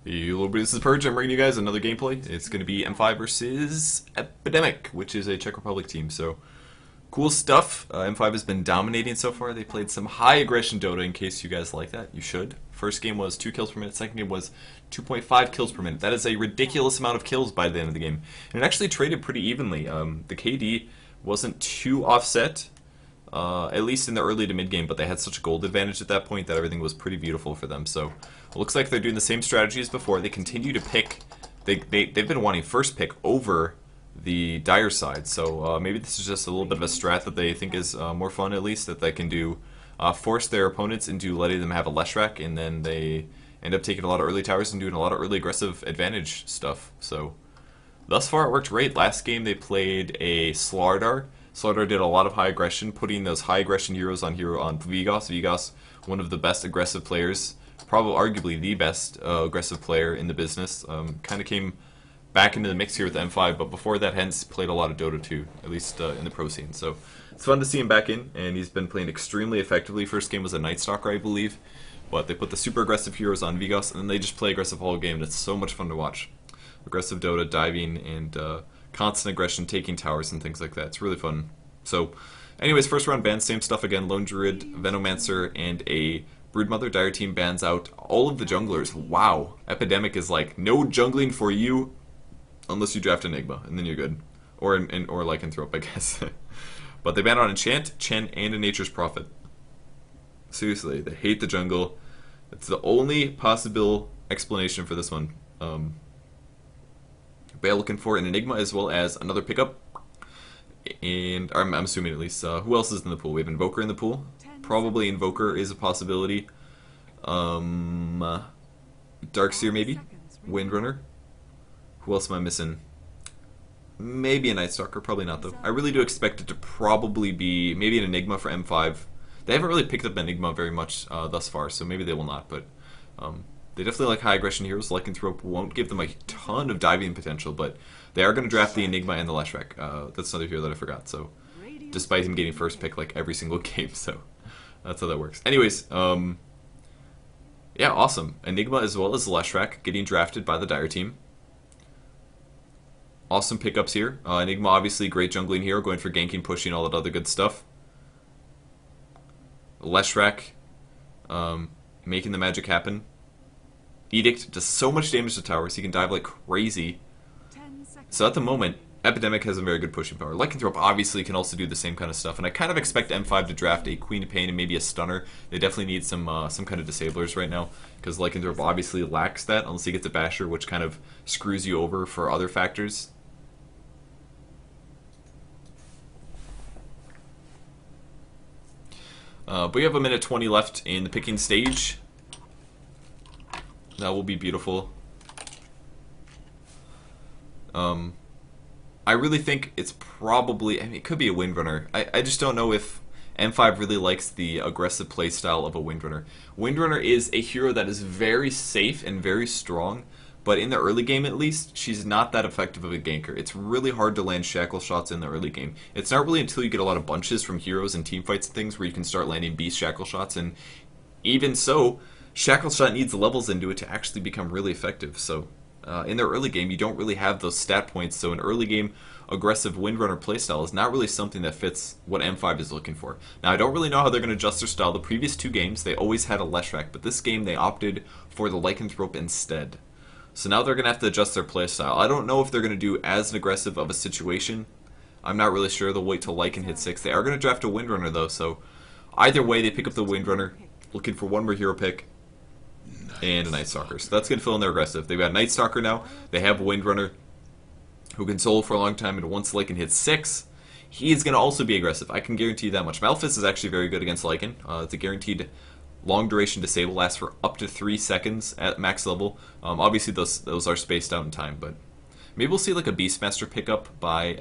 Hello, this is Purge. I'm bringing you guys another gameplay. It's going to be M5 versus Epidemic, which is a Czech Republic team. So, cool stuff. M5 has been dominating so far. They played some high aggression Dota in case you guys like that. You should. First game was 2 kills per minute. Second game was 2.5 kills per minute. That is a ridiculous amount of kills by the end of the game. And it actually traded pretty evenly. The KD wasn't too offset, at least in the early to mid game, but they had such a gold advantage at that point that everything was pretty beautiful for them. So it looks like they're doing the same strategy as before. They continue to pick. They've been wanting first pick over the dire side. So maybe this is just a little bit of a strat that they think is more fun, at least, that they can do. Force their opponents into letting them have a Leshrac, and then they end up taking a lot of early towers and doing a lot of early aggressive advantage stuff. So thus far it worked great. Last game they played a Slardar. Slardar did a lot of high aggression, putting those high aggression heroes on Vigos. Vigos, one of the best aggressive players, probably arguably the best aggressive player in the business. Kind of came back into the mix here with M5, but before that, hence played a lot of Dota 2, at least in the pro scene. So it's fun to see him back in, and he's been playing extremely effectively. First game was a Night Stalker, I believe, but they put the super aggressive heroes on Vigos, and then they just play aggressive all game. It's so much fun to watch. Aggressive Dota, diving, and constant aggression, taking towers and things like that. It's really fun. So, anyways, first round bans, same stuff again. Lone Druid, Venomancer, and a Broodmother. Dire team bans out all of the junglers. Wow. Epidemic is like, no jungling for you unless you draft Enigma, and then you're good. Or Lycanthrope, I guess. But they ban out Enchant, Chen, and a Nature's Prophet. Seriously, they hate the jungle. It's the only possible explanation for this one. But looking for an Enigma as well as another pickup. And I'm assuming at least. Who else is in the pool? We have Invoker in the pool. Probably Invoker is a possibility. Darkseer maybe. Windrunner. Who else am I missing? Maybe a Night Stalker. Probably not though. I really do expect it to probably be maybe an Enigma for M5. They haven't really picked up Enigma very much thus far, so maybe they will not. But they definitely like high aggression heroes. Lycanthrope won't give them a ton of diving potential, but they are going to draft the Enigma and the Leshrac. That's another hero that I forgot. So, despite him getting first pick like every single game, so that's how that works. Anyways, yeah, awesome. Enigma as well as Leshrac getting drafted by the Dire team. Awesome pickups here. Enigma obviously great jungling hero, going for ganking, pushing, all that other good stuff. Leshrac making the magic happen. Edict does so much damage to towers, he can dive like crazy. So at the moment, Epidemic has a very good pushing power. Lycanthrope obviously can also do the same kind of stuff, and I kind of expect M5 to draft a Queen of Pain and maybe a Stunner. They definitely need some kind of disablers right now, because Lycanthrope obviously lacks that, unless he gets a Basher, which kind of screws you over for other factors. But we have a minute 20 left in the picking stage. That will be beautiful. I really think it's probably, I mean, it could be a Windrunner. I just don't know if M5 really likes the aggressive playstyle of a Windrunner. Windrunner is a hero that is very safe and very strong, but in the early game at least, she's not that effective of a ganker. It's really hard to land shackle shots in the early game. It's not really until you get a lot of bunches from heroes and team fights and things where you can start landing beast shackle shots, and even so, shackle shot needs levels into it to actually become really effective. So in their early game, you don't really have those stat points, so an early game aggressive Windrunner playstyle is not really something that fits what M5 is looking for. Now, I don't really know how they're going to adjust their style. The previous 2 games, they always had a Leshrac, but this game they opted for the Lycanthrope instead. So now they're going to have to adjust their playstyle. I don't know if they're going to do as an aggressive of a situation. I'm not really sure. They'll wait till Lycan hits 6. They are going to draft a Windrunner though, so either way, they pick up the Windrunner, looking for one more hero pick, and a Night Stalker. So that's going to fill in their aggressive. They've got Night Stalker now. They have a Windrunner who can solo for a long time, and once Lycan hits 6, he is going to also be aggressive. I can guarantee that much. Malphus is actually very good against Lycan. It's a guaranteed long duration disable, lasts for up to 3 seconds at max level. Obviously those are spaced out in time, but maybe we'll see like a Beastmaster pickup by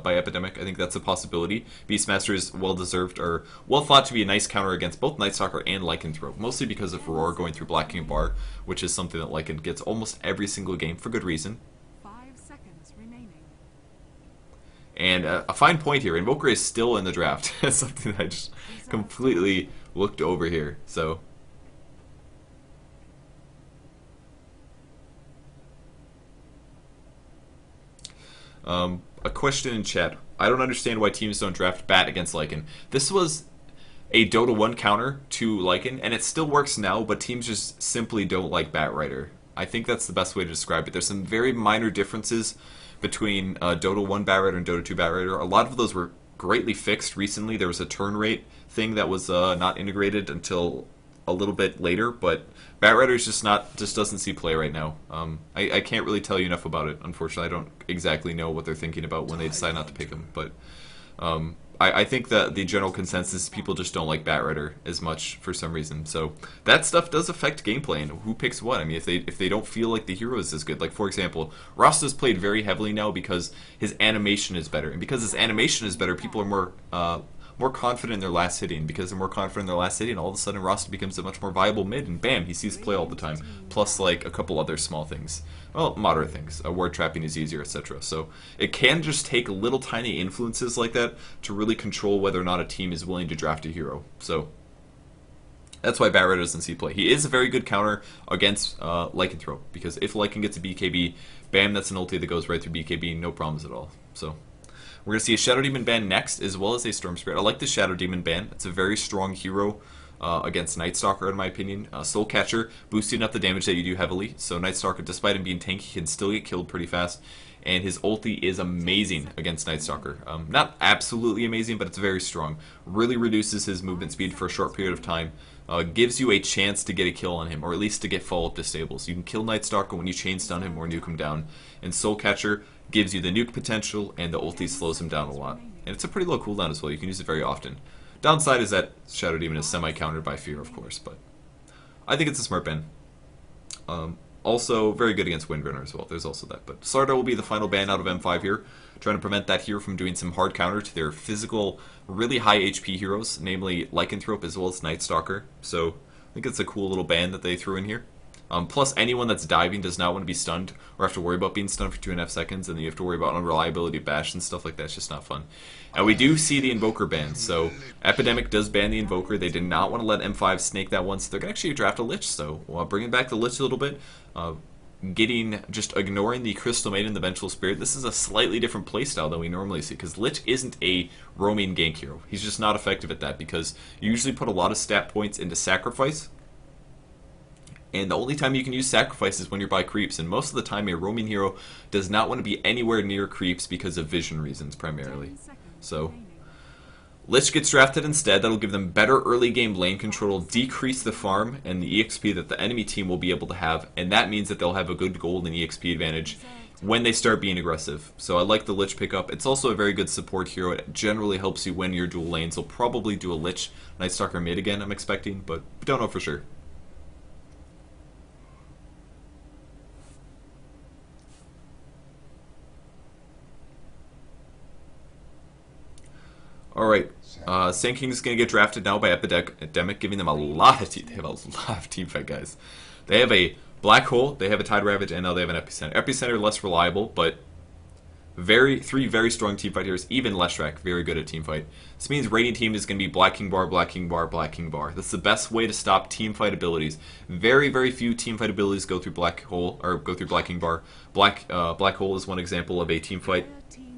Epidemic. I think that's a possibility. Beastmaster is well deserved, or well thought to be a nice counter against both Night Stalker and Lycanthrope, mostly because of Roar going through Black King Bar, which is something that Lycan gets almost every single game for good reason. 5 seconds remaining. And a fine point here, Invoker is still in the draft. That's something that I just completely looked over here. So A question in chat. I don't understand why teams don't draft Bat against Lycan. This was a Dota 1 counter to Lycan, and it still works now, but teams just simply don't like Bat Rider. I think that's the best way to describe it. There's some very minor differences between Dota 1 Bat Rider and Dota 2 Bat Rider. A lot of those were greatly fixed recently. There was a turn rate thing that was not integrated until a little bit later, but Bat Rider just doesn't see play right now. I can't really tell you enough about it. Unfortunately, I don't exactly know what they're thinking about when they decide not to pick him, but I think that the general consensus is people just don't like Bat Rider as much for some reason. So that stuff does affect gameplay and who picks what. I mean, if they don't feel like the hero is as good, like for example, Rasta's played very heavily now because his animation is better, and because his animation is better, people are more confident in their last hitting. Because they're more confident in their last hitting, all of a sudden Rasta becomes a much more viable mid, and bam, he sees play all the time. Plus, like, a couple other small things. Well, moderate things. Ward trapping is easier, etc. So it can just take little tiny influences like that to really control whether or not a team is willing to draft a hero. So that's why Bat Rider doesn't see play. He is a very good counter against Lycanthrope, because if Lycan gets a BKB, bam, that's an ulti that goes right through BKB, no problems at all. So we're going to see a Shadow Demon ban next, as well as a Storm Spirit. I like the Shadow Demon ban. It's a very strong hero against Night Stalker, in my opinion. Soul Catcher, boosting up the damage that you do heavily. So Night Stalker, despite him being tanky, he can still get killed pretty fast. And his ulti is amazing against Night Stalker. Not absolutely amazing, but it's very strong. Really reduces his movement speed for a short period of time. Gives you a chance to get a kill on him, or at least to get follow-up disable. So you can kill Night Stalker when you chain stun him or nuke him down. And Soul Catcher gives you the nuke potential, and the ulti slows him down a lot. And it's a pretty low cooldown as well. You can use it very often. Downside is that Shadow Demon is semi-countered by Fear, of course, but I think it's a smart ban. Also, very good against Windrunner as well. There's also that. But Slardar will be the final ban out of M5 here, trying to prevent that hero from doing some hard counter to their physical, really high HP heroes, namely Lycanthrope as well as Night Stalker. So I think it's a cool little ban that they threw in here. Plus, anyone that's diving does not want to be stunned or have to worry about being stunned for 2.5 seconds, and then you have to worry about unreliability of bash and stuff like that. It's just not fun. And we do see the Invoker ban, so Epidemic does ban the Invoker. They did not want to let M5 snake that one, so they're going to actually draft a Lich, so bringing back the Lich a little bit, just ignoring the Crystal Maiden and the Vengeful Spirit. This is a slightly different playstyle than we normally see, because Lich isn't a roaming gank hero. He's just not effective at that, because you usually put a lot of stat points into Sacrifice, and the only time you can use Sacrifice is when you're by creeps, and most of the time a roaming hero does not want to be anywhere near creeps because of vision reasons primarily. So Lich gets drafted instead. That'll give them better early game lane control, decrease the farm and the EXP that the enemy team will be able to have, and that means that they'll have a good gold and EXP advantage when they start being aggressive. So I like the Lich pickup. It's also a very good support hero. It generally helps you win your dual lanes. They'll probably do a Lich Night Stalker mid again, I'm expecting, but don't know for sure. Alright, Sand King is going to get drafted now by Epidemic, giving them a lot of they have a lot of teamfight guys. They have a Black Hole, they have a Tide Ravage, and now they have an Epicenter. Epicenter less reliable, but three very strong teamfight heroes. Even Leshrac, very good at teamfight. This means raiding team is going to be Black King Bar, Black King Bar, Black King Bar. That's the best way to stop teamfight abilities. Very, very few teamfight abilities go through Black Hole, or go through Black King Bar. Black Hole is one example of a teamfight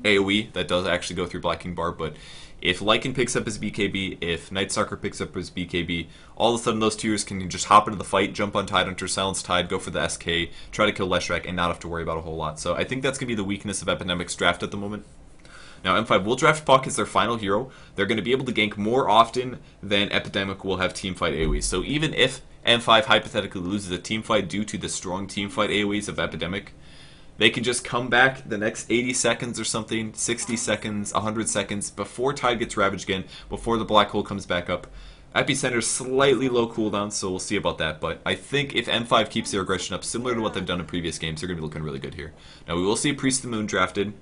AoE that does actually go through Black King Bar, but if Lycan picks up his BKB, if Night Stalker picks up his BKB, all of a sudden those two heroes can just hop into the fight, jump on Tide Hunter, silence Tide, go for the SK, try to kill Leshrac, and not have to worry about a whole lot. So I think that's going to be the weakness of Epidemic's draft at the moment. Now M5 will draft Puck as their final hero. They're going to be able to gank more often than Epidemic will have teamfight AoEs. So even if M5 hypothetically loses a teamfight due to the strong teamfight AoEs of Epidemic, they can just come back the next 80 seconds or something, 60 seconds, 100 seconds, before Tide gets ravaged again, before the Black Hole comes back up. Epicenter's slightly low cooldown, so we'll see about that, but I think if M5 keeps their aggression up, similar to what they've done in previous games, they're going to be looking really good here. Now we will see Priest of the Moon drafted.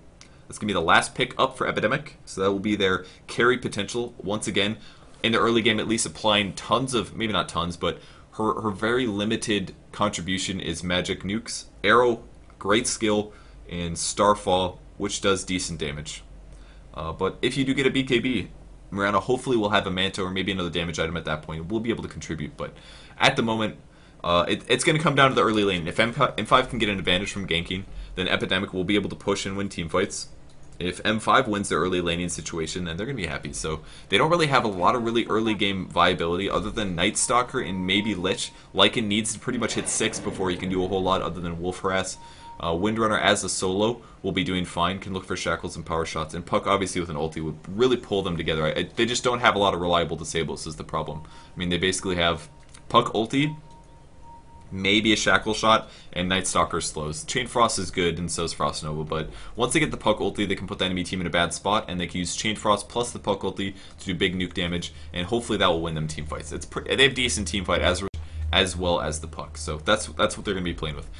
That's going to be the last pick up for Epidemic, so that will be their carry potential, once again, in the early game at least, applying tons of, maybe not tons, but her very limited contribution is magic nukes. Arrow, great skill, and Starfall, which does decent damage. But if you do get a BKB, Mirana hopefully will have a Manta or maybe another damage item at that point. We'll be able to contribute, but at the moment, it's going to come down to the early lane. If M5 can get an advantage from ganking, then Epidemic will be able to push and win teamfights. If M5 wins their early laning situation, then they're going to be happy. So they don't really have a lot of really early game viability other than Night Stalker and maybe Lich. Lycan needs to pretty much hit 6 before he can do a whole lot other than Wolf Harass. Windrunner as a solo will be doing fine, can look for shackles and power shots. And Puck obviously with an ulti would really pull them together. They just don't have a lot of reliable disables is the problem. I mean, they basically have Puck ulti, maybe a shackle shot, and Night Stalker slows. Chain Frost is good, and so is Frost Nova, but once they get the Puck ulti, they can put the enemy team in a bad spot, and they can use Chain Frost plus the Puck ulti to do big nuke damage, and hopefully that will win them team fights. They have decent team fight as well as the Puck, so that's what they're going to be playing with.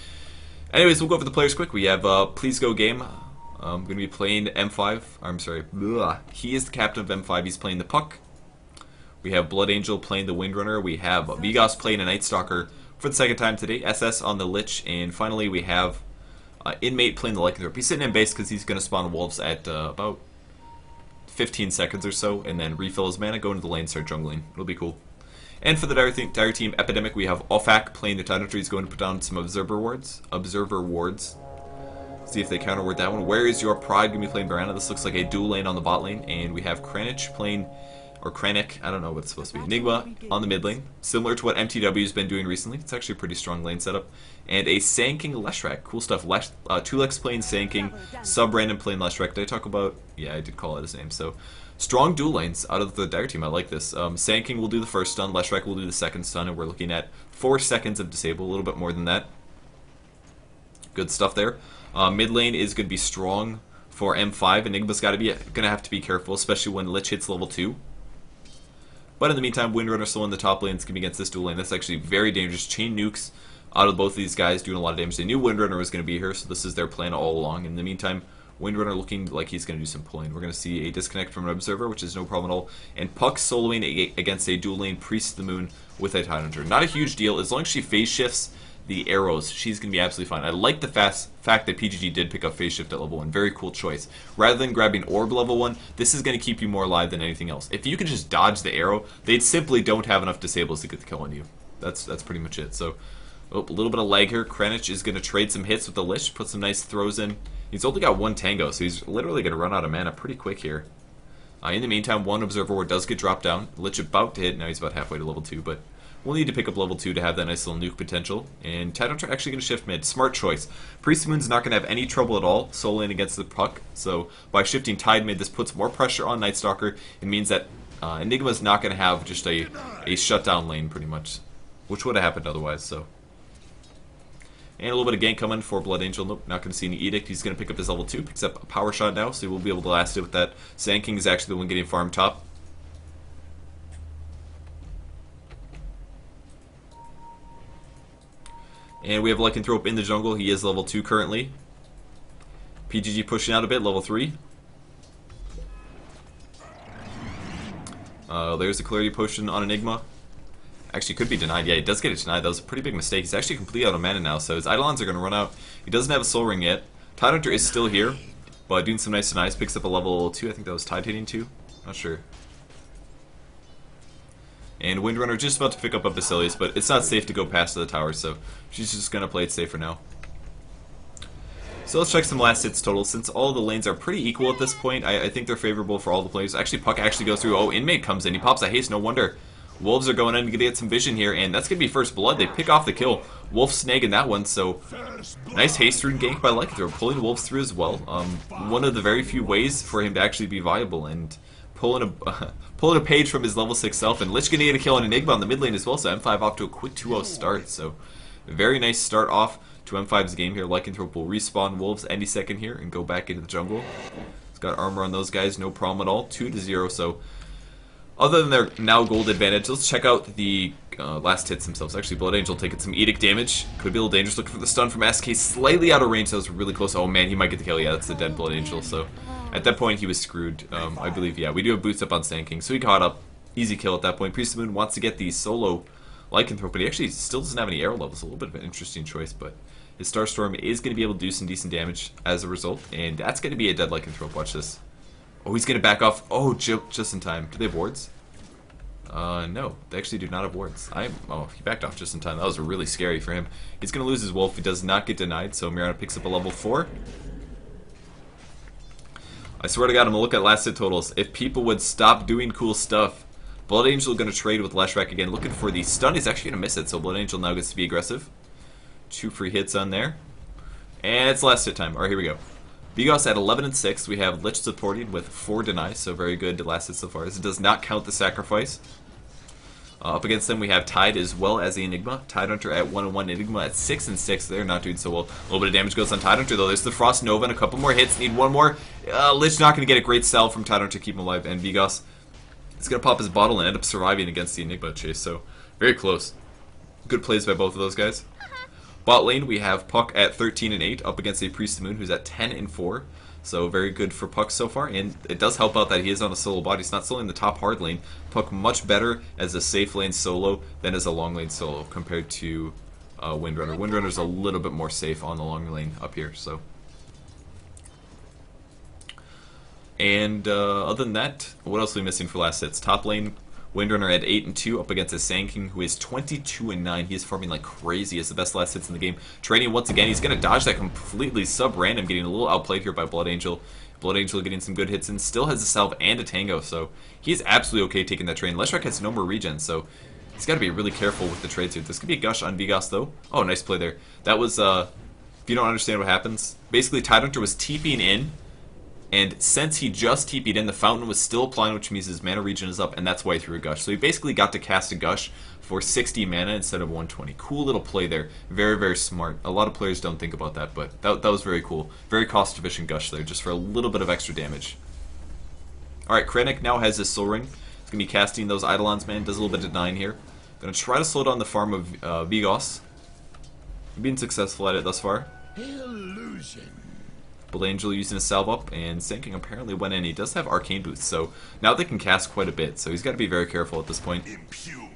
Anyways, we'll go over the players quick. We have Please Go Game. I'm going to be playing M5. I'm sorry. He is the captain of M5. He's playing the Puck. We have Blood Angel playing the Windrunner. We have Vigos playing a Night Stalker for the second time today. SS on the Lich. And finally, we have Inmate playing the Lycanthrope. He's sitting in base because he's going to spawn wolves at about 15 seconds or so. And then refill his mana, go into the lane, start jungling. It'll be cool. And for the dire team, Epidemic, we have Offak playing the Tidal Tree. He's going to put down some Observer wards. See if they counter ward that one. Where is your pride? Going to be playing Barana. This looks like a dual lane on the bot lane. And we have Kranich playing, or Kranich, I don't know what it's supposed to be. Enigma on the mid lane. Similar to what MTW has been doing recently. It's actually a pretty strong lane setup. And a Sand-King Leshrac. Cool stuff. Tulex playing Sand-King. Sub-Brandon playing Leshrac. Did I talk about? Yeah, I did call out his name. So, strong dual lanes out of the dire team. I like this. Sand-King will do the first stun. Leshrac will do the second stun. And we're looking at 4 seconds of disable. A little bit more than that. Good stuff there. Mid lane is going to be strong for M5. Enigma's going to have to be careful, especially when Lich hits level 2. But in the meantime, Windrunner still in the top lane is going to be against this dual lane. That's actually very dangerous. Chain nukes out of both of these guys doing a lot of damage. They knew Windrunner was going to be here, so this is their plan all along. In the meantime, Windrunner looking like he's going to do some pulling. We're going to see a disconnect from an Observer, which is no problem at all. And Puck soloing against a dual lane Priest of the Moon with a Tidehunter. Not a huge deal. As long as she phase shifts the arrows, she's going to be absolutely fine. I like the fact that PGG did pick up phase shift at level 1. Very cool choice. Rather than grabbing orb level 1, this is going to keep you more alive than anything else. If you can just dodge the arrow, they simply don't have enough disables to get the kill on you. That's pretty much it. So, a little bit of lag here. Kranich is going to trade some hits with the Lich, put some nice throws in. He's only got 1 tango, so he's literally going to run out of mana pretty quick here. In the meantime, 1 Observer Ward does get dropped down. Lich about to hit. Now he's about halfway to level 2, but we'll need to pick up level 2 to have that nice little nuke potential. And Tidehunter actually going to shift mid. Smart choice. Priest of the Moon's not going to have any trouble at all soloing against the Puck. So by shifting Tide mid, this puts more pressure on Night Stalker. It means that Enigma's not going to have just a shutdown lane pretty much, which would have happened otherwise. So. And a little bit of gank coming for Blood Angel. Nope, not going to see any Edict. He's going to pick up his level 2. Picks up a power shot now, so he will be able to last it with that. Sand King is actually the one getting farm top. And we have Lycanthrope in the jungle. He is level 2 currently. PGG pushing out a bit, level 3. There's the Clarity Potion on Enigma. Actually, could be denied. Yeah, he does get it denied. That was a pretty big mistake. He's actually completely out of mana now, so his Eidolons are going to run out. He doesn't have a Soul Ring yet. Tidehunter is still here, but doing some nice denies. Picks up a level 2. I think that was Tide hitting 2. Not sure. And Windrunner just about to pick up a Basilius, but it's not safe to go past the tower, so she's just going to play it safe for now. So let's check some last hits total. Since all the lanes are pretty equal at this point, I think they're favorable for all the players. Actually, Puck actually goes through. Oh, Inmate comes in. He pops a haste. No wonder. Wolves are going in to get some vision here, and that's going to be first blood. They pick off the kill. Wolf snagging that one, so nice haste rune gank by Lycanthrope. Pulling Wolves through as well. One of the very few ways for him to actually be viable, and pulling a page from his level 6 self, and Lich going to get a kill on Enigma on the mid lane as well, so M5 off to a quick 2-0 start. So very nice start off to M5's game here. Lycanthrope will respawn Wolves any second here and go back into the jungle. He's got armor on those guys, no problem at all. 2-0, so other than their now gold advantage, let's check out the last hits themselves. Actually, Blood Angel taking some Edict damage. Could be a little dangerous. Looking for the stun from SK. Slightly out of range. That was really close. Oh man, he might get the kill. Yeah, that's the dead Blood Angel. So at that point, he was screwed. I believe, yeah. We do have boots up on Sand King. So he caught up. Easy kill at that point. Priest of the Moon wants to get the solo Lycanthrope, but he actually still doesn't have any arrow levels. A little bit of an interesting choice, but his Starstorm is going to be able to do some decent damage as a result. And that's going to be a dead Lycanthrope. Watch this. Oh, he's going to back off. Oh, just in time. Do they have wards? No, they actually do not have wards. Oh, he backed off just in time. That was really scary for him. He's going to lose his wolf. He does not get denied, so Mirana picks up a level 4. I swear to God, I'm gonna look at last hit totals. If people would stop doing cool stuff. Blood Angel gonna trade with Leshrac again, looking for the stun. He's actually gonna miss it, so Blood Angel now gets to be aggressive. 2 free hits on there. And it's last hit time. Alright, here we go. Vigos at 11 and 6. We have Lich supporting with 4 denies, so very good last hit so far. This does not count the sacrifice. Up against them we have Tide as well as the Enigma. Tidehunter at 1 and 1, Enigma at 6 and 6. They're not doing so well. A little bit of damage goes on Tidehunter though. There's the Frost Nova and a couple more hits. Need one more. Lich not going to get a great sell from Tidehunter to keep him alive. And Vigos is going to pop his bottle and end up surviving against the Enigma chase. So very close. Good plays by both of those guys. Bot lane we have Puck at 13 and 8 up against a Priest of the Moon who's at 10 and 4. So very good for Puck so far, and it does help out that he is on a solo bot. He's not soloing the top hard lane. Puck much better as a safe lane solo than as a long lane solo compared to Windrunner. Windrunner's a little bit more safe on the long lane up here. So, and other than that, what else are we missing for last hits? Top lane, Windrunner at 8 and 2 up against a Sand King who is 22 and 9. He is farming like crazy. Has the best last hits in the game. Trading once again. He's going to dodge that completely sub-random, getting a little outplayed here by Blood Angel. Blood Angel getting some good hits in. Still has a salve and a tango, so he's absolutely okay taking that trade. Leshrac has no more regen, so he's got to be really careful with the trades here. This could be a gush on Vigos though. Oh, nice play there. That was, if you don't understand what happens, basically Tidehunter was TPing in. And since he just TP'd in, the fountain was still applying, which means his mana regen is up, and that's why he threw a gush. So he basically got to cast a gush for 60 mana instead of 120. Cool little play there. Very, very smart. A lot of players don't think about that, but that was very cool. Very cost-efficient gush there, just for a little bit of extra damage. Alright, Krennic now has his Soul Ring. He's going to be casting those Eidolons, man. Does a little bit of denying here. Going to try to slow down the farm of Vigos. Being successful at it thus far. Illusion. Blood Angel using a salve up, and Sand King apparently went in. He does have arcane boots, so now they can cast quite a bit, so he's got to be very careful at this point. Impugned.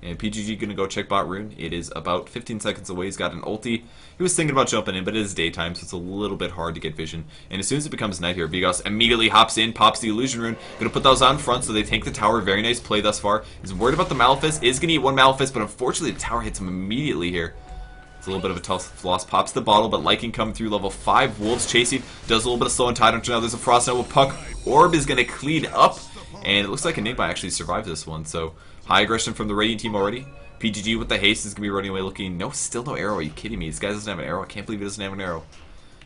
And PGG gonna go check bot rune. It is about 15 seconds away. He's got an ulti. He was thinking about jumping in, but it is daytime, so it's a little bit hard to get vision. And as soon as it becomes night here, Vigos immediately hops in, pops the illusion rune. Gonna put those on front so they tank the tower. Very nice play thus far. He's worried about the Malefice. Is gonna eat one Malefice, but unfortunately the tower hits him immediately here. It's a little bit of a tough loss. Pops the bottle, but Lycan come through level 5. Wolves chasing. Does a little bit of slow and tide. Now there's a Frost Nova Puck. Orb is gonna clean up. And it looks like Enigma actually survived this one. So high aggression from the Radiant team already. PGG with the haste is going to be running away looking... No, still no arrow. Are you kidding me? This guy doesn't have an arrow. I can't believe he doesn't have an arrow.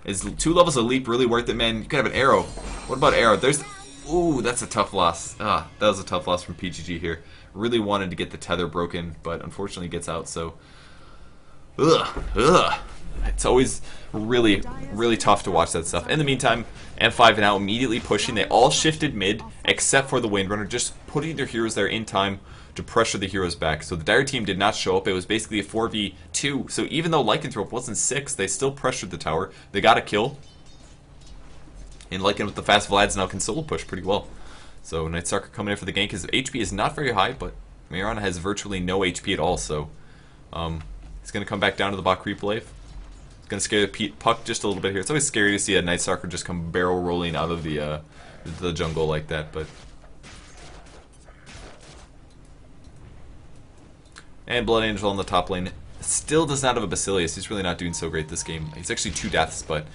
Is 2 levels of leap really worth it, man? You could have an arrow. What about arrow? There's... Ooh, that's a tough loss. That was a tough loss from PGG here. Really wanted to get the tether broken, but unfortunately gets out, so... It's always really, really tough to watch that stuff. In the meantime, M5 now immediately pushing. They all shifted mid, except for the Windrunner, just putting their heroes there in time to pressure the heroes back. So the Dire team did not show up. It was basically a 4v2. So even though Lycanthrope wasn't 6, they still pressured the tower. They got a kill. And Lycan with the fast Vlads now can solo push pretty well. So Nightstalker coming in for the gank. His HP is not very high, but Miron has virtually no HP at all. So he's going to come back down to the bot creep wave. It's going to scare the Puck just a little bit here. It's always scary to see a Nightstalker just come barrel rolling out of the jungle like that, but... And Blood Angel on the top lane still does not have a Basilius. He's really not doing so great this game. He's actually 2 deaths, but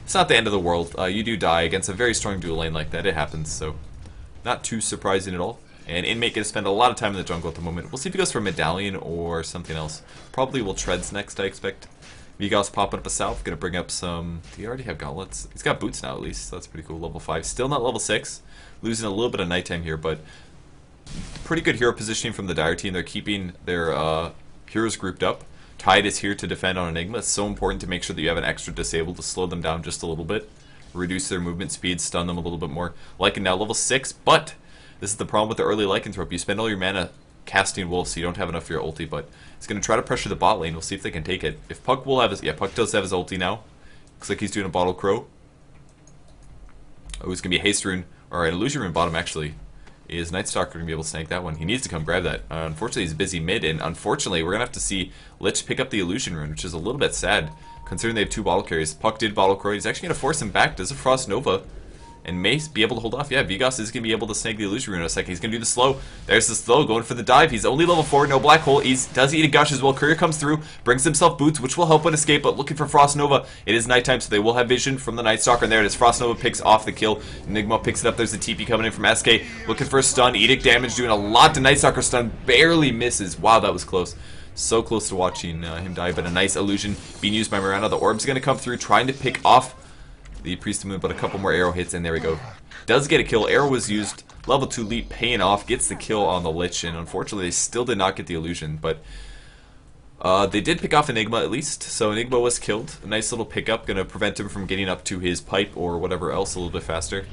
it's not the end of the world. You do die against a very strong dual lane like that. It happens, so not too surprising at all. And Inmate going to spend a lot of time in the jungle at the moment. We'll see if he goes for Medallion or something else. Probably will Treads next, I expect. Vigos popping up a South. Going to bring up some... Do you already have gauntlets? He's got boots now at least, so that's pretty cool. Level 5. Still not level 6. Losing a little bit of nighttime here, but... Pretty good hero positioning from the Dire team. They're keeping their heroes grouped up. Tide is here to defend on Enigma. It's so important to make sure that you have an extra disable to slow them down just a little bit. Reduce their movement speed, stun them a little bit more. Lycan now level 6, but this is the problem with the early Lycanthrope. You spend all your mana casting Wolf, so you don't have enough for your ulti, but it's going to try to pressure the bot lane. We'll see if they can take it. If Puck will have his... Yeah, Puck does have his ulti now. Looks like he's doing a Bottle Crow. Oh, it's going to be a Haste Rune, or an Illusion Rune bottom, actually. Is Nightstalker going to be able to snag that one? He needs to come grab that. Unfortunately, he's busy mid, and unfortunately, we're going to have to see Lich pick up the Illusion Rune, which is a little bit sad, considering they have 2 bottle carries. Puck did Bottle Crow. He's actually going to force him back. Does a Frost Nova. and may be able to hold off. Yeah, Vigas is going to be able to snag the illusion rune in a second. He's going to do the slow. There's the slow, going for the dive. He's only level 4, no black hole. He does eat a gush as well. Courier comes through, brings himself boots, which will help with escape, but looking for Frost Nova. It is nighttime, so they will have vision from the Night Stalker, and there it is. Frost Nova picks off the kill. Enigma picks it up. There's the TP coming in from SK, looking for a stun. Edict damage, doing a lot to Night Stalker. Stun barely misses. Wow, that was close. So close to watching him die, but a nice illusion being used by Miranda. The orb's going to come through, trying to pick off the Priest of Moon, but a couple more arrow hits, and there we go. Does get a kill. Arrow was used. Level 2 leap paying off. Gets the kill on the Lich, and unfortunately they still did not get the illusion, but they did pick off Enigma at least, so Enigma was killed. A nice little pickup, going to prevent him from getting up to his pipe or whatever else a little bit faster.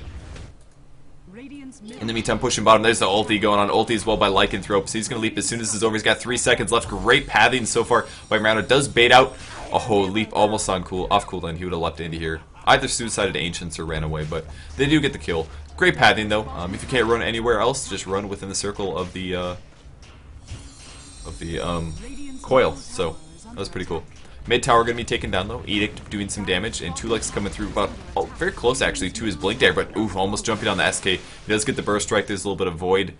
In the meantime, pushing bottom, there's the ulti going on. Ulti as well by Lycanthrope, so he's going to leap as soon as this is over. He's got 3 seconds left. Great pathing so far by Miranda. Does bait out. Oh, leap almost on off cooldown. He would have leapt into here. Either suicided Ancients or ran away, but they do get the kill. Great pathing though. If you can't run anywhere else, just run within the circle of the coil. So that was pretty cool. Mid tower going to be taken down though. Edict doing some damage, and 2 legs coming through. About very close actually to his blink there, but oof, almost jumping on the SK. He does get the burst strike. There's a little bit of void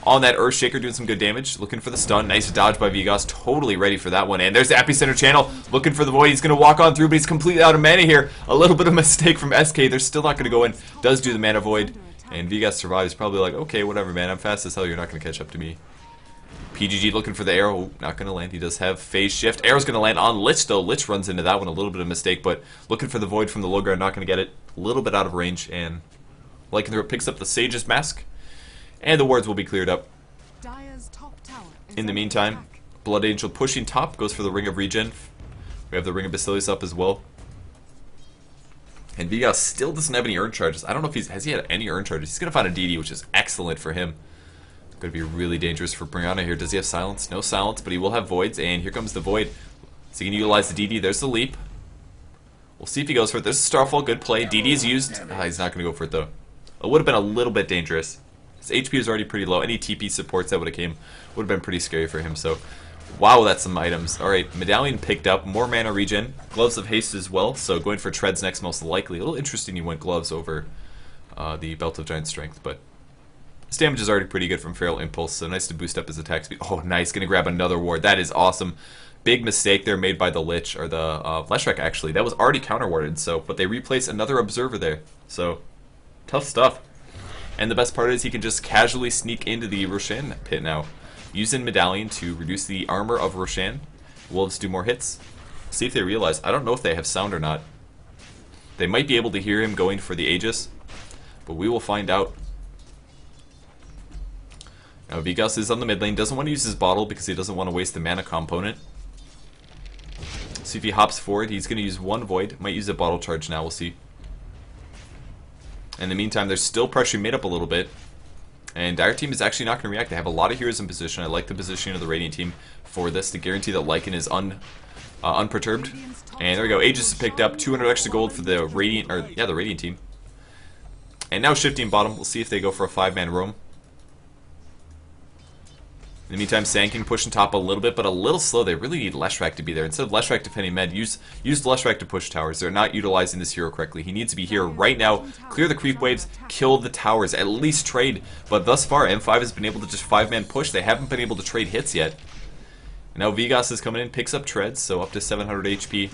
on that Earthshaker, doing some good damage. Looking for the stun. Nice dodge by Vigas. Totally ready for that one. And there's the Epicenter channel. Looking for the void. He's going to walk on through, but he's completely out of mana here. A little bit of a mistake from SK. They're still not going to go in. Does do the mana void. And Vigas survives. Probably like, okay, whatever, man. I'm fast as hell. You're not going to catch up to me. PGG looking for the arrow. Ooh, not going to land. He does have phase shift. Arrow's going to land on Lich, though. Lich runs into that one. A little bit of a mistake, but looking for the void from the low ground. Not going to get it. A little bit out of range. And Lycanthrope picks up the Sage's Mask. And the wards will be cleared up. In the meantime, Blood Angel pushing top, goes for the Ring of Regen. We have the Ring of Basilius up as well. And Vigas still doesn't have any Urn Charges. I don't know if has he had any Urn Charges. He's going to find a DD, which is excellent for him. Going to be really dangerous for Brianna here. Does he have Silence? No Silence, but he will have Voids. And here comes the Void. So he can utilize the DD. There's the Leap. We'll see if he goes for it. There's a Starfall. Good play. DD is used. He's not going to go for it, though. It would have been a little bit dangerous. His HP is already pretty low. Any TP supports that would have came would have been pretty scary for him. So, wow, that's some items. All right, Medallion picked up. More mana regen. Gloves of Haste as well. So going for Treads next most likely. A little interesting you went Gloves over the Belt of Giant Strength. But his damage is already pretty good from Feral Impulse. So nice to boost up his attack speed. Oh, nice. Going to grab another ward. That is awesome. Big mistake there made by the Lich, or the Leshrac actually. That was already counter-warded. So, but they replace another Observer there. So, tough stuff. And the best part is he can just casually sneak into the Roshan pit now. Using Medallion to reduce the armor of Roshan. Wolves do more hits. See if they realize. I don't know if they have sound or not. They might be able to hear him going for the Aegis. But we will find out. Now Vigas is on the mid lane. Doesn't want to use his bottle because he doesn't want to waste the mana component. See if he hops forward. He's going to use one Void. Might use a bottle charge now. We'll see. In the meantime, there's still pressure made up a little bit. And Dire Team is actually not going to react. They have a lot of heroes in position. I like the positioning of the Radiant Team for this to guarantee that Lycan is unperturbed. And there we go. Aegis is picked up. 200 extra gold for the Radiant, the Radiant Team. And now shifting bottom. We'll see if they go for a 5-man roam. In the meantime, Sand pushing top a little bit, but a little slow. They really need Leshrac to be there. Instead of Leshrac defending med, use Leshrac to push towers. They're not utilizing this hero correctly. He needs to be here right now, clear the creep waves, kill the towers, at least trade. But thus far, M5 has been able to just 5-man push. They haven't been able to trade hits yet. And now Vigas is coming in, picks up treads, so up to 700 HP.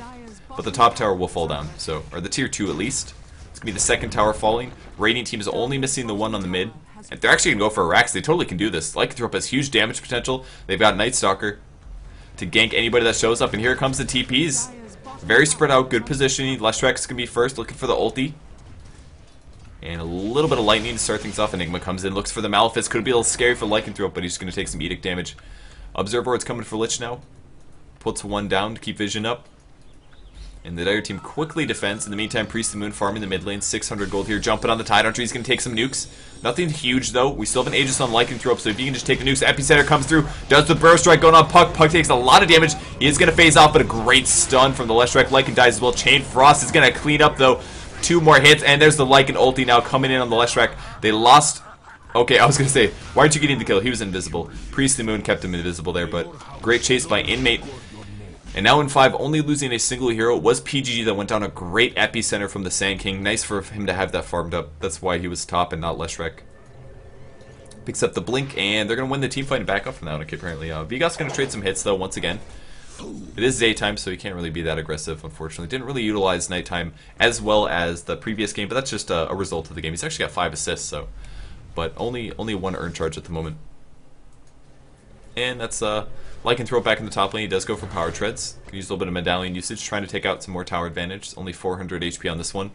But the top tower will fall down, so or the tier 2 at least. It's going to be the second tower falling. Radiant Team is only missing the one on the mid. And they're actually going to go for a Rax. They totally can do this. Lycanthrope has huge damage potential. They've got Night Stalker to gank anybody that shows up. And here comes the TPs. Very spread out, good positioning. Leshrac is going to be first, looking for the ulti. And a little bit of lightning to start things off. Enigma comes in, looks for the Malefice. Could be a little scary for Lycanthrope, but he's going to take some Edict damage. Observer is coming for Lich now. Puts one down to keep vision up. And the Dire Team quickly defends. In the meantime, Priest of the Moon farming the mid lane. 600 gold here. Jumping on the Tide Hunter. He's going to take some nukes. Nothing huge, though. We still have an Aegis on Lycanthrope, so if you can just take the nukes. Epicenter comes through. Does the burst strike going on Puck. Puck takes a lot of damage. He is going to phase off, but a great stun from the Leshrac. Lycan dies as well. Chain Frost is going to clean up, though. 2 more hits, and there's the Lycan ulti now coming in on the Leshrac. They lost... Okay, I was going to say, why aren't you getting the kill? He was invisible. Priest of the Moon kept him invisible there, but great chase by Inmate. And now in 5, only losing a single hero was PGG that went down a great Epicenter from the Sand King. Nice for him to have that farmed up. That's why he was top and not Leshrac. Picks up the Blink, and they're going to win the team fight and back up from that one, apparently. Vigas going to trade some hits, though, once again. It is daytime, so he can't really be that aggressive, unfortunately. Didn't really utilize nighttime as well as the previous game, but that's just a result of the game. He's actually got 5 assists, so... But only 1 earned charge at the moment. And that's Lycanthrope back in the top lane. He does go for power treads. Can use a little bit of medallion usage, trying to take out some more tower advantage. Only 400 HP on this one.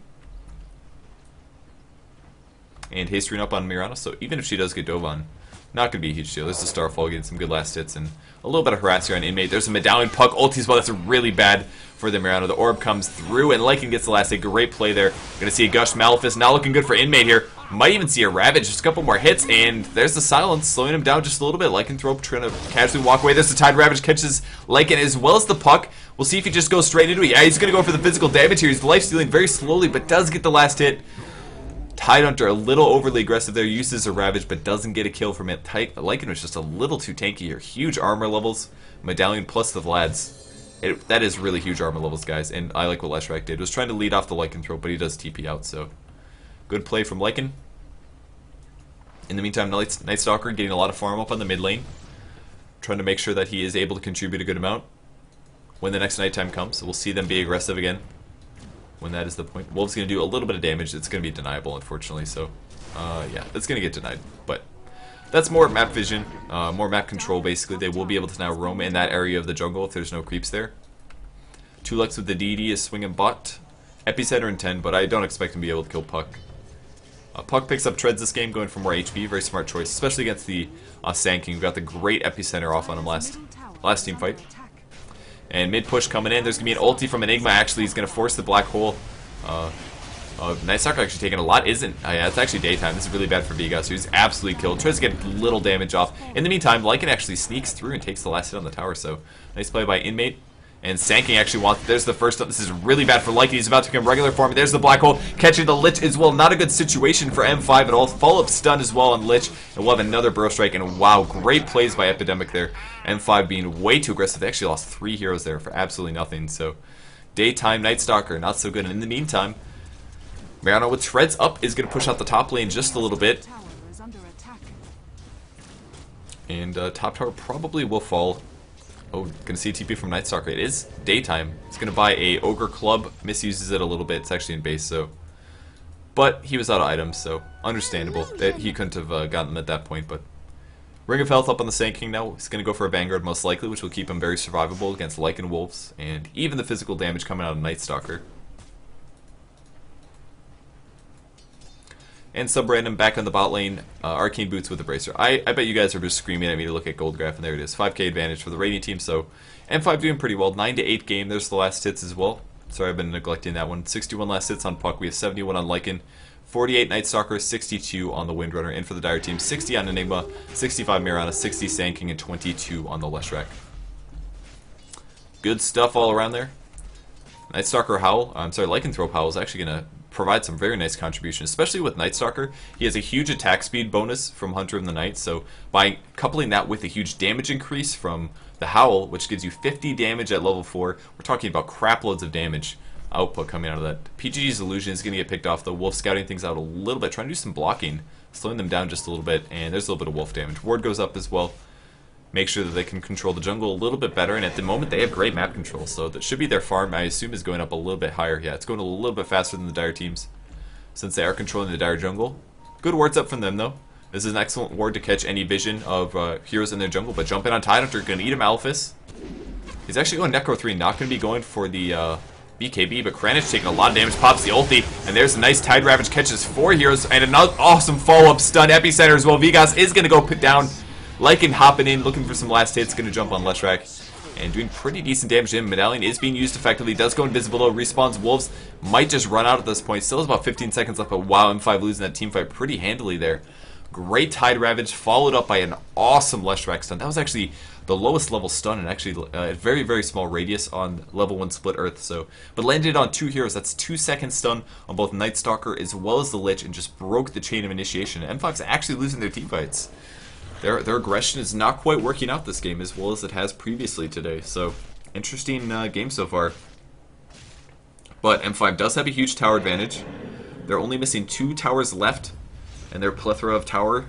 And hastering up on Mirana, so even if she does get dove on, not going to be a huge deal. There's the Starfall getting some good last hits and a little bit of harass here on Inmate. There's a medallion puck ulti as well. That's really bad for the Mirana. The orb comes through and Lycan gets the last hit. Great play there. Going to see a Gush Malefice. Not looking good for Inmate here. Might even see a Ravage. Just a couple more hits, and there's the silence, slowing him down just a little bit. Lycanthrope trying to casually walk away. There's the Tide Ravage, catches Lycan as well as the puck. We'll see if he just goes straight into it. Yeah, he's going to go for the physical damage here. He's life-stealing very slowly, but does get the last hit. Tide Hunter, a little overly aggressive there, uses a Ravage, but doesn't get a kill from it. Lycan was just a little too tanky here. Huge armor levels. Medallion plus the Vlads. That is really huge armor levels, guys, and I like what Leshrac did. Was trying to lead off the Lycanthrope, but he does TP out, so... Good play from Lycan. In the meantime, Nightstalker getting a lot of farm up on the mid lane. Trying to make sure that he is able to contribute a good amount when the next nighttime comes. So we'll see them be aggressive again when that is the point. Wolf's going to do a little bit of damage. It's going to be deniable, unfortunately. So, yeah, it's going to get denied. But that's more map vision, more map control, basically. They will be able to now roam in that area of the jungle if there's no creeps there. 2-Lux with the DD is swinging bot. Epicenter in 10, but I don't expect him to be able to kill Puck. Puck picks up treads this game, going for more HP. Very smart choice, especially against the Sand King. We got the great Epicenter off on him last team fight. And mid push coming in. There's going to be an ulti from Enigma. Actually, he's going to force the black hole. Nightstalker actually taking a lot. Isn't. Yeah, it's actually daytime. This is really bad for Vigas, so he's absolutely killed. Tries to get little damage off. In the meantime, Lycan actually sneaks through and takes the last hit on the tower. So nice play by Inmate. And Sand King actually wants... There's the first... This is really bad for Lycan. He's about to become regular form. There's the black hole. Catching the Lich as well. Not a good situation for M5 at all. Follow-up stun as well on Lich. And we'll have another Burrow Strike. And wow, great plays by Epidemic there. M5 being way too aggressive. They actually lost 3 heroes there for absolutely nothing. So, daytime Nightstalker, not so good. And in the meantime, Mariano with treads up is going to push out the top lane just a little bit. And top tower probably will fall. Oh, gonna see a TP from Nightstalker. It is daytime. It's gonna buy a Ogre Club. Misuses it a little bit. It's actually in base, so. But he was out of items, so understandable that he couldn't have gotten them at that point. But Ring of Health up on the Sand King now. He's gonna go for a Vanguard most likely, which will keep him very survivable against Lycan Wolves and even the physical damage coming out of Nightstalker. And sub-random back on the bot lane, Arcane Boots with the Bracer. I bet you guys are just screaming at me to look at Gold Graph, and there it is. 5k advantage for the Radiant team, so M5 doing pretty well. 9-8 game, there's the last hits as well. Sorry, I've been neglecting that one. 61 last hits on Puck, we have 71 on Lycan. 48 Nightstalker, 62 on the Windrunner. And for the Dire team, 60 on Enigma, 65 Mirana, 60 Sand King, and 22 on the Leshrac. Good stuff all around there. Nightstalker Howl, Lycanthrope Howl is actually going to provide some very nice contribution, especially with Nightstalker. He has a huge attack speed bonus from Hunter of the Night, so by coupling that with a huge damage increase from the Howl, which gives you 50 damage at level 4, we're talking about crap loads of damage output coming out of that. PGG's Illusion is going to get picked off, though. Wolf scouting things out a little bit, trying to do some blocking, slowing them down just a little bit, and there's a little bit of Wolf damage. Ward goes up as well. Make sure that they can control the jungle a little bit better, and at the moment they have great map control, so that should be their farm. I assume is going up a little bit higher. Yeah, it's going a little bit faster than the Dire teams, since they are controlling the Dire jungle. Good wards up from them, though. This is an excellent ward to catch any vision of heroes in their jungle, but jumping on Tide Hunter, going to eat a Malefice. He's actually going Necro 3, not going to be going for the BKB, but Kranich taking a lot of damage, pops the ulti, and there's a nice Tide Ravage, catches 4 heroes, and another awesome follow-up stun Epicenter as well. Vigas is going to go put down. Lycan hopping in, looking for some last hits, going to jump on Leshrac, and doing pretty decent damage to him. Medallion is being used effectively, does go invisible though, respawns. Wolves might just run out at this point. Still has about 15 seconds left, but wow, M5 losing that team fight pretty handily there. Great Tide Ravage, followed up by an awesome Leshrac stun. That was actually the lowest level stun, and actually a very, very small radius on level 1 Split Earth. So, but landed on 2 heroes. That's 2-second stun on both Nightstalker as well as the Lich, and just broke the chain of initiation. M5's actually losing their team fights. Their aggression is not quite working out this game as well as it has previously today. So Interesting game so far. But M5 does have a huge tower advantage. They're only missing 2 towers left, and their plethora of tower.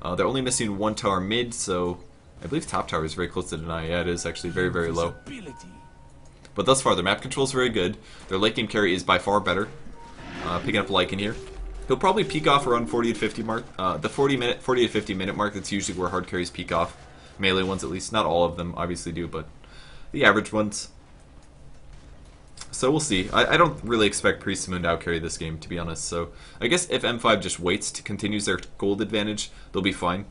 They're only missing 1 tower mid, so I believe top tower is very close to deny. Yeah, it is actually very, very low. But thus far, their map control is very good. Their late game carry is by far better. Picking up Lycan here. He'll probably peak off around 40 to 50 mark. The 40 to 50 minute mark, that's usually where hard carries peak off. Melee ones at least. Not all of them obviously do, but the average ones. So we'll see. I don't really expect Priest Moon to outcarry this game, to be honest. So I guess if M5 just waits to continues their gold advantage, they'll be fine.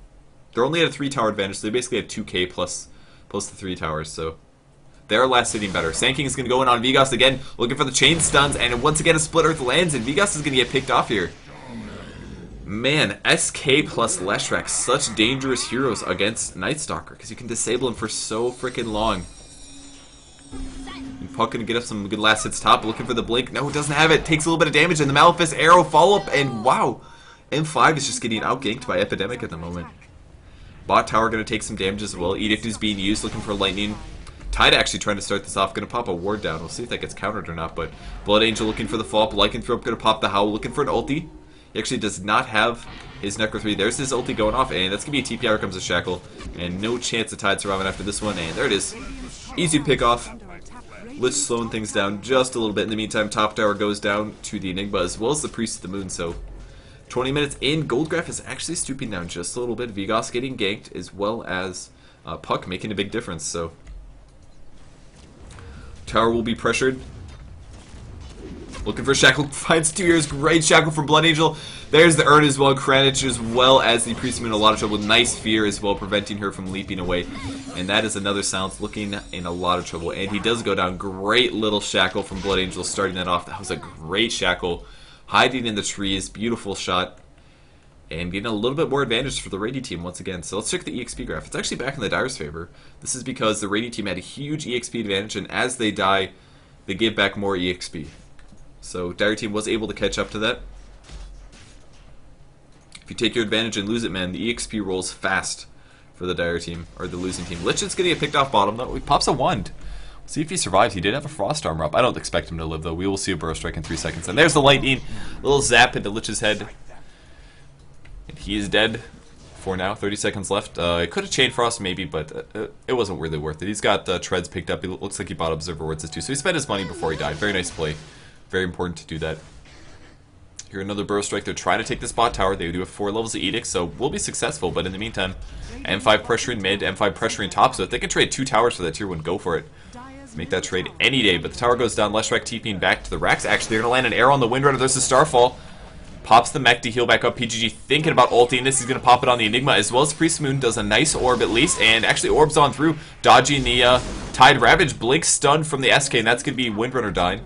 They're only at a 3 tower advantage, so they basically have 2k plus the 3 towers, so they're last hitting better. Sand King is going to go in on Vigos again, looking for the chain stuns, and once again a Split Earth lands, and Vigos is going to get picked off here. Man, SK plus Leshrac, such dangerous heroes against Night Stalker, because you can disable him for so freaking long. And Puck going to get up some good last hits top, looking for the blink. No, it doesn't have it. Takes a little bit of damage, and the Malefice arrow follow-up, and wow, M5 is just getting outganked by Epidemic at the moment. Bot tower going to take some damage as well. Edict is being used, looking for lightning. Tide actually trying to start this off, going to pop a ward down. We'll see if that gets countered or not, but Blood Angel looking for the follow-up. Lycanthrope going to pop the Howl, looking for an ulti. He actually does not have his Necro 3. There's his ulti going off, and that's going to be a TP. Here comes a Shackle, and no chance of Tide surviving after this one, and there it is. Easy pick off. Lich slowing things down just a little bit. In the meantime, top tower goes down to the Enigma as well as the Priest of the Moon, so 20 minutes in, Goldgraph is actually stooping down just a little bit. Vigos getting ganked as well as Puck making a big difference, so tower will be pressured. Looking for Shackle, finds 2 years, great Shackle from Blood Angel. There's the Urn as well, Kranich as well as the Priest in a lot of trouble. Nice Fear as well, preventing her from leaping away. And that is another Silence looking in a lot of trouble. And he does go down, great little Shackle from Blood Angel starting that off. That was a great Shackle. Hiding in the trees, beautiful shot. And getting a little bit more advantage for the Radi team once again. So let's check the EXP graph. It's actually back in the Dire's favor. This is because the Radi team had a huge EXP advantage, and as they die, they give back more EXP. So Dire team was able to catch up to that. If you take your advantage and lose it, man, the EXP rolls fast for the Dire team, or the losing team. Lich is going to get picked off bottom, though. He pops a wand. We'll see if he survives. He did have a Frost Armor up. I don't expect him to live, though. We will see a Burrow Strike in 3 seconds. And there's the lightning. Little zap into Lich's head. And he is dead for now. 30 seconds left. It could have Chain Frost, maybe, but it wasn't really worth it. He's got Treads picked up. He looks like he bought Observer Words too. So he spent his money before he died. Very nice play. Very important to do that. Here, another Burrow Strike. They're trying to take this bot tower. They do have 4 levels of Edict, so we'll be successful. But in the meantime, M5 pressuring mid, M5 pressuring top. So if they can trade 2 towers for that tier 1, go for it. Make that trade any day. But the tower goes down. Leshrac TPing back to the Rax. Actually, they're going to land an arrow on the Windrunner. There's the Starfall. Pops the mech to heal back up. PGG thinking about ulting this. He's going to pop it on the Enigma as well as Priest Moon does a nice orb at least. And actually orbs on through. Dodging the Tide Ravage. Blink stun from the SK, and that's going to be Windrunner dying.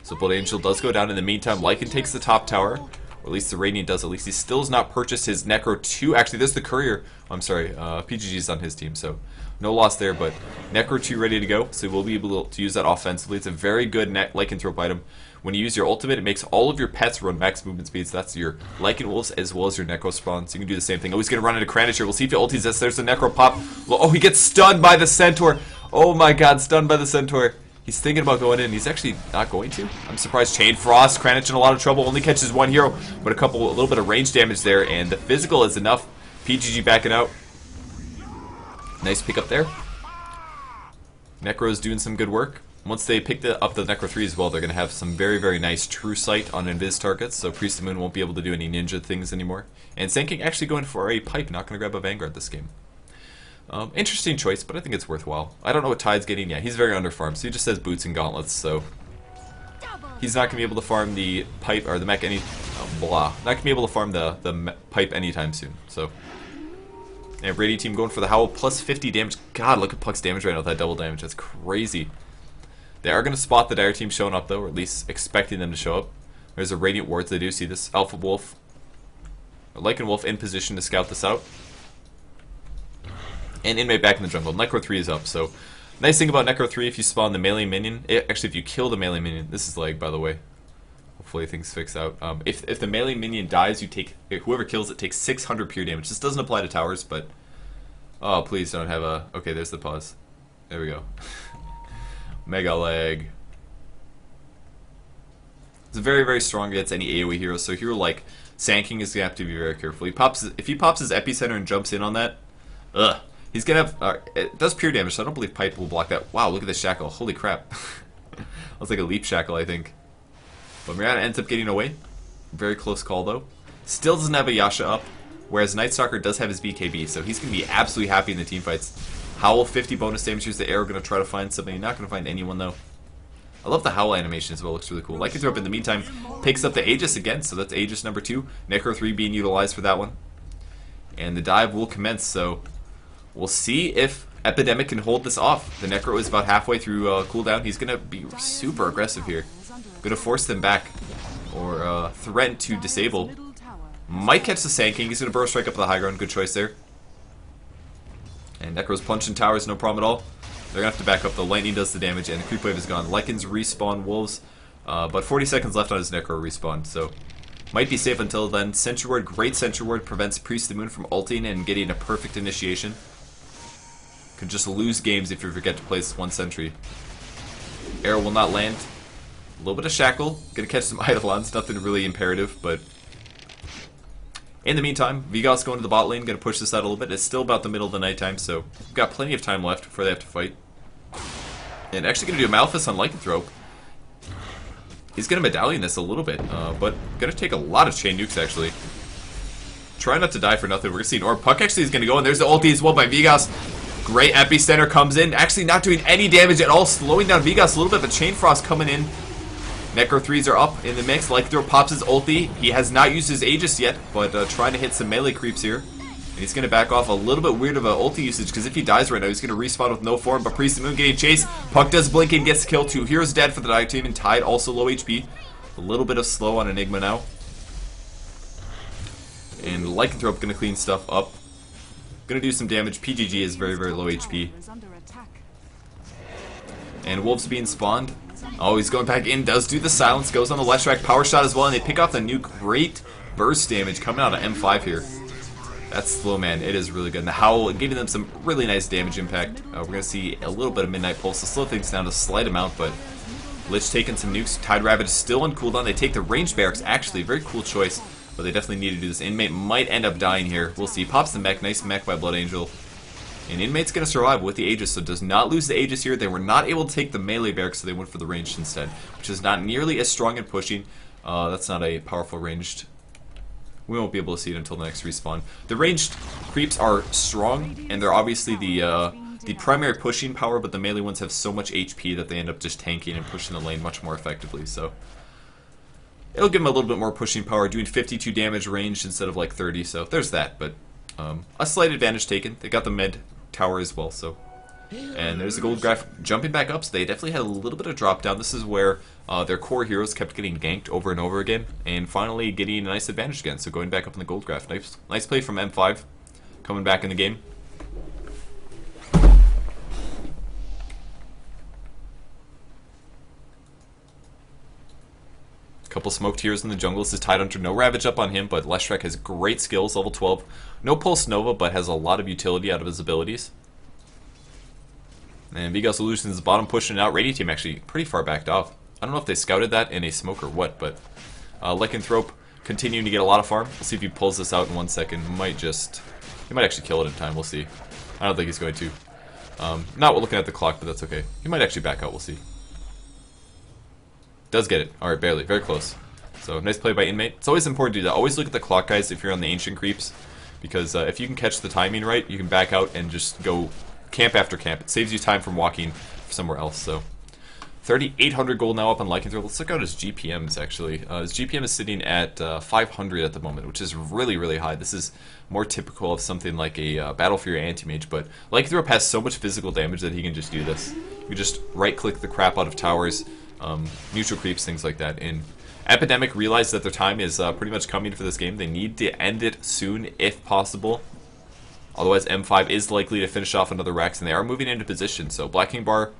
So Blood Angel does go down in the meantime. Lycan takes the top tower. Or at least the Radiant does. At least he still has not purchased his Necro 2. Actually, there's the Courier. I'm sorry. PGG's on his team, so no loss there. But Necro 2 ready to go. So we'll be able to use that offensively. It's a very good Lycanthrope item. When you use your ultimate, it makes all of your pets run max movement speeds. So that's your Lycan Wolves as well as your Necro spawn. So you can do the same thing. Oh, he's going to run into Kranich here. We'll see if he ultis this. There's the Necro pop. Oh, he gets stunned by the Centaur. Oh my god, stunned by the Centaur. He's thinking about going in. He's actually not going to. I'm surprised. Chain Frost. Kranich in a lot of trouble. Only catches 1 hero, but a little bit of range damage there, and the physical is enough. PGG backing out. Nice pick up there. Necro's doing some good work. Once they pick up the Necro 3 as well, they're going to have some very, very nice True Sight on Invis targets, so Priest of the Moon won't be able to do any ninja things anymore. And Sand King actually going for a pipe, not going to grab a Vanguard this game. Interesting choice, but I think it's worthwhile. I don't know what Tide's getting yet. He's very underfarmed, so he just has boots and gauntlets, so he's not going to be able to farm the pipe or the mech Not going to be able to farm the pipe anytime soon. So, and Radi team going for the Howl plus 50 damage. God, look at Puck's damage right now with that double damage. That's crazy. They are going to spot the Dire team showing up though, or at least expecting them to show up. There's a Radiant Wards. They do see this Alpha Wolf, or Lycan Wolf in position to scout this out. And inmate back in the jungle. Necro 3 is up, so nice thing about Necro 3, if you spawn the melee minion, actually if you kill the melee minion, this is lag by the way, hopefully things fix out. If the melee minion dies, you take, whoever kills it takes 600 pure damage. This doesn't apply to towers, but, oh please don't have a, okay there's the pause. There we go. Mega lag. It's very, very strong against any AoE hero, so a hero like Sand King is going to have to be very careful. If he pops his Epicenter and jumps in on that, he's going to have... it does pure damage, so I don't believe Pipe will block that. Wow, look at this Shackle. Holy crap. That's like a Leap Shackle, I think. But Mirana ends up getting away. Very close call, though. Still doesn't have a Yasha up, whereas Night Stalker does have his BKB, so he's going to be absolutely happy in the team fights. Howl, 50 bonus damage. Here's the arrow. Going to try to find something. You're not going to find anyone, though. I love the Howl animation as well. Looks really cool. Lycanthrope, in the meantime, picks up the Aegis again, so that's Aegis number 2. Necro 3 being utilized for that one. And the dive will commence, so we'll see if Epidemic can hold this off. The Necro is about halfway through cooldown. He's going to be super aggressive here. Going to force them back, or threaten to disable. Might catch the Sand King. He's going to burst strike up the high ground. Good choice there. And Necro's punching towers, no problem at all. They're going to have to back up. The lightning does the damage, and the creep wave is gone. Lycans respawn wolves, but 40 seconds left on his Necro respawn, so might be safe until then. Sentry Ward, great Sentry Ward, prevents Priest of the Moon from ulting and getting a perfect initiation. Could just lose games if you forget to place one sentry. Arrow will not land. A little bit of Shackle. Going to catch some Eidolons, nothing really imperative, but... In the meantime, Vigas going to the bot lane, going to push this out a little bit. It's still about the middle of the nighttime, so we've got plenty of time left before they have to fight. And actually going to do a Malphus on Lycanthrope. He's going to medallion this a little bit, but going to take a lot of chain nukes, actually. Try not to die for nothing. We're going to see an orb. Puck actually is going to go, and there's the ulti as well by Vigas. Great Epicenter comes in, actually not doing any damage at all, slowing down Vigas a little bit, but Chain Frost coming in. Necro 3s are up in the mix. Lycanthrope pops his ulti. He has not used his Aegis yet, but trying to hit some melee creeps here. And he's going to back off. A little bit weird of an ulti usage, because if he dies right now, he's going to respawn with no form. But Priest of the Moon getting chased. Puck does blink and gets the kill. 2 heroes dead for the dive team, and Tide also low HP. A little bit of slow on Enigma now. And Lycanthrope going to clean stuff up. Going to do some damage. PGG is very, very low HP. And Wolves being spawned. Oh, he's going back in, does do the silence, goes on the Leshrac power shot as well, and they pick off the new great burst damage coming out of M5 here. That's slow, man. It is really good. And the Howl giving them some really nice damage impact. We're going to see a little bit of Midnight Pulse to slow things down a slight amount, but Lich taking some nukes. Tide Rabbit is still on cooldown. They take the ranged barracks, actually. Very cool choice, but they definitely need to do this. Inmate might end up dying here. We'll see. Pops the mech. Nice mech by Blood Angel. And Inmate's going to survive with the Aegis, so does not lose the Aegis here. They were not able to take the melee barracks, so they went for the ranged instead, which is not nearly as strong and pushing. That's not a powerful ranged. We won't be able to see it until the next respawn. The ranged creeps are strong, and they're obviously the primary pushing power, but the melee ones have so much HP that they end up just tanking and pushing the lane much more effectively, so... It'll give them a little bit more pushing power, doing 52 damage ranged instead of like 30, so there's that, but... a slight advantage taken. They got the med tower as well, so... And there's the gold graph jumping back up, so they definitely had a little bit of drop down. This is where their core heroes kept getting ganked over and over again, and finally getting a nice advantage again, so going back up in the gold graph. Nice play from M5, coming back in the game. Couple smoked heroes in the jungle. This is Tidehunter. No Ravage up on him, but Leshrac has great skills, level 12. No Pulse Nova, but has a lot of utility out of his abilities. And Vigas Solutions is bottom pushing it out. Radiant Team actually pretty far backed off. I don't know if they scouted that in a smoke or what, but Lycanthrope continuing to get a lot of farm. We'll see if he pulls this out in 1 second. He might actually kill it in time. We'll see. I don't think he's going to. Not looking at the clock, but that's okay. He might actually back out. We'll see. Does get it. Alright, barely. Very close. So, nice play by Inmate. It's always important to do that. Always look at the clock, guys, if you're on the Ancient Creeps. Because if you can catch the timing right, you can back out and just go camp after camp. It saves you time from walking somewhere else, so... 3,800 gold now up on Lycanthrope. Let's look out his GPMs, actually. His GPM is sitting at 500 at the moment, which is really, really high. This is more typical of something like a Battle for your Anti-Mage, but Lycanthrope has so much physical damage that he can just do this. You can just right-click the crap out of towers, neutral creeps, things like that. And Epidemic realized that their time is pretty much coming for this game. They need to end it soon, if possible. Otherwise, M5 is likely to finish off another Rex, and they are moving into position. So, Black King Bar...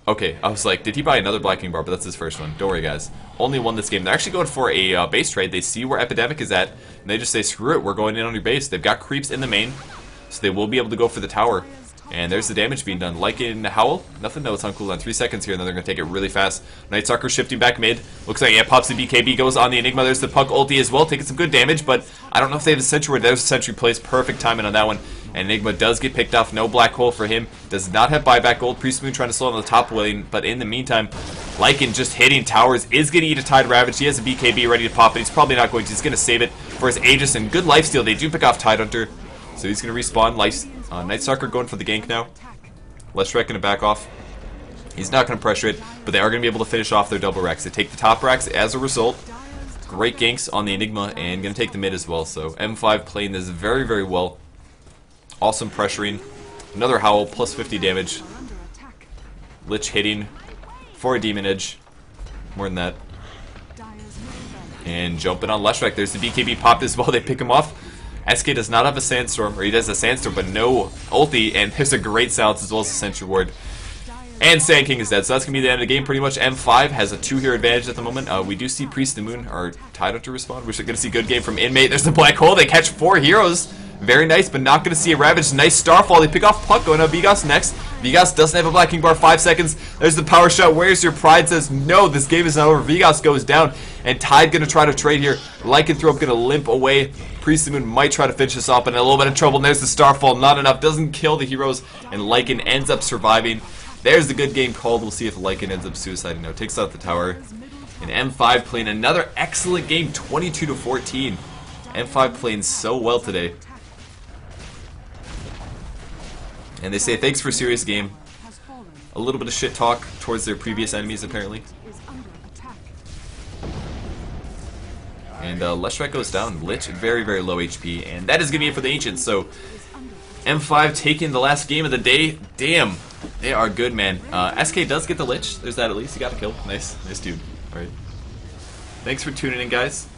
Okay, I was like, did he buy another Black King Bar? But that's his first one. Don't worry, guys. Only won this game. They're actually going for a base trade. They see where Epidemic is at, and they just say, screw it, we're going in on your base. They've got creeps in the main, so they will be able to go for the tower. And there's the damage being done. Lycan Howl, nothing, no, it's on cooldown. 3 seconds here, and then they're going to take it really fast. Night Stalker shifting back mid. Looks like, yeah, pops the BKB, goes on the Enigma. There's the Puck ulti as well, taking some good damage, but I don't know if they have a Sentry Ward. There's a Sentry place, perfect timing on that one. And Enigma does get picked off, no Black Hole for him. Does not have buyback gold. Priest Moon trying to slow on the top lane, but in the meantime, Lycan just hitting towers, is going to eat a Tide Ravage. He has a BKB ready to pop it. He's probably not going to. He's going to save it for his Aegis, and good lifesteal. They do pick off Tide Hunter, so he's going to respawn. Night Stalker going for the gank now. Leshrac going to back off. He's not going to pressure it, but they are going to be able to finish off their double racks. They take the top racks as a result. Great ganks on the Enigma, and going to take the mid as well. So M5 playing this very, very well. Awesome pressuring. Another Howl, plus 50 damage. Lich hitting for a Demon Edge. More than that. And jumping on Leshrac. There's the BKB pop as well. They pick him off. SK does not have a Sandstorm, or he does a Sandstorm, but no ulti, and there's a great silence as well as a Sentry Ward. And Sand King is dead, so that's going to be the end of the game pretty much. M5 has a 2-hero advantage at the moment. We do see Priest of the Moon, or Tide Hunter respawn. We're going to see good game from Inmate. There's the Black Hole. They catch 4 heroes. Very nice, but not going to see a Ravage. Nice Starfall. They pick off Puck, going on Vigas next. Vigas doesn't have a Black King bar. 5 seconds. There's the power shot. Where's your pride? Says no, this game is not over. Vigas goes down, and Tide going to try to trade here. Lycanthrope going to limp away. Priest of the Moon might try to finish this off, but in a little bit of trouble. And there's the Starfall. Not enough. Doesn't kill the heroes, and Lycan ends up surviving. There's the good game called. We'll see if Lycan ends up suiciding now. Takes out the tower. And M5 playing another excellent game, 22-14. M5 playing so well today. And they say thanks for a serious game. A little bit of shit talk towards their previous enemies, apparently. And Leshrac goes down. Lich, very, very low HP. And that is going to be it for the Ancients. So, M5 taking the last game of the day. Damn, they are good, man. SK does get the Lich. There's that at least. He got a kill. Nice. Nice dude. Alright. Thanks for tuning in, guys.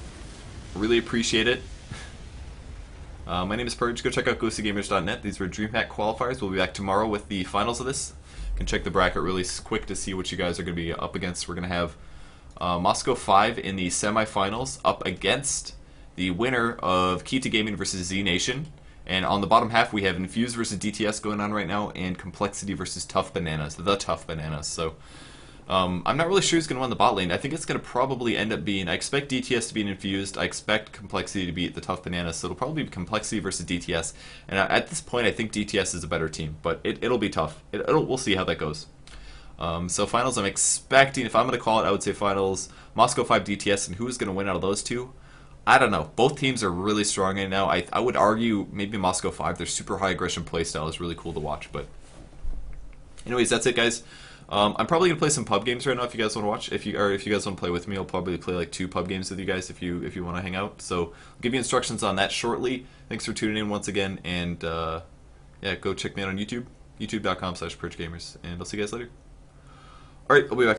Really appreciate it. My name is Purge. Go check out ghostygamers.net. These were Dreamhack Qualifiers. We'll be back tomorrow with the finals of this. You can check the bracket really quick to see what you guys are going to be up against. We're going to have Moscow 5 in the semifinals up against the winner of Kita Gaming versus Z Nation. And on the bottom half, we have Infuse versus DTS going on right now, and Complexity versus Tough Bananas, the Tough Bananas. So, I'm not really sure who's going to win the bot lane. I think it's going to probably end up being, I expect DTS to be an Infused, I expect Complexity to beat the Tough Bananas, so it'll probably be Complexity versus DTS. And at this point, I think DTS is a better team, but it'll be tough. We'll see how that goes. So finals, I'm expecting, if I'm going to call it, I would say finals, Moscow 5 DTS, and who's going to win out of those two? I don't know. Both teams are really strong right now. I would argue maybe Moscow 5. Their super high aggression playstyle is really cool to watch. But anyways, that's it, guys. I'm probably gonna play some pub games right now if you guys want to watch. If you guys want to play with me, I'll probably play like 2 pub games with you guys if you want to hang out. So I'll give you instructions on that shortly. Thanks for tuning in once again, and yeah, go check me out on YouTube, youtube.com/PurgeGamers, and I'll see you guys later. All right, I'll be back.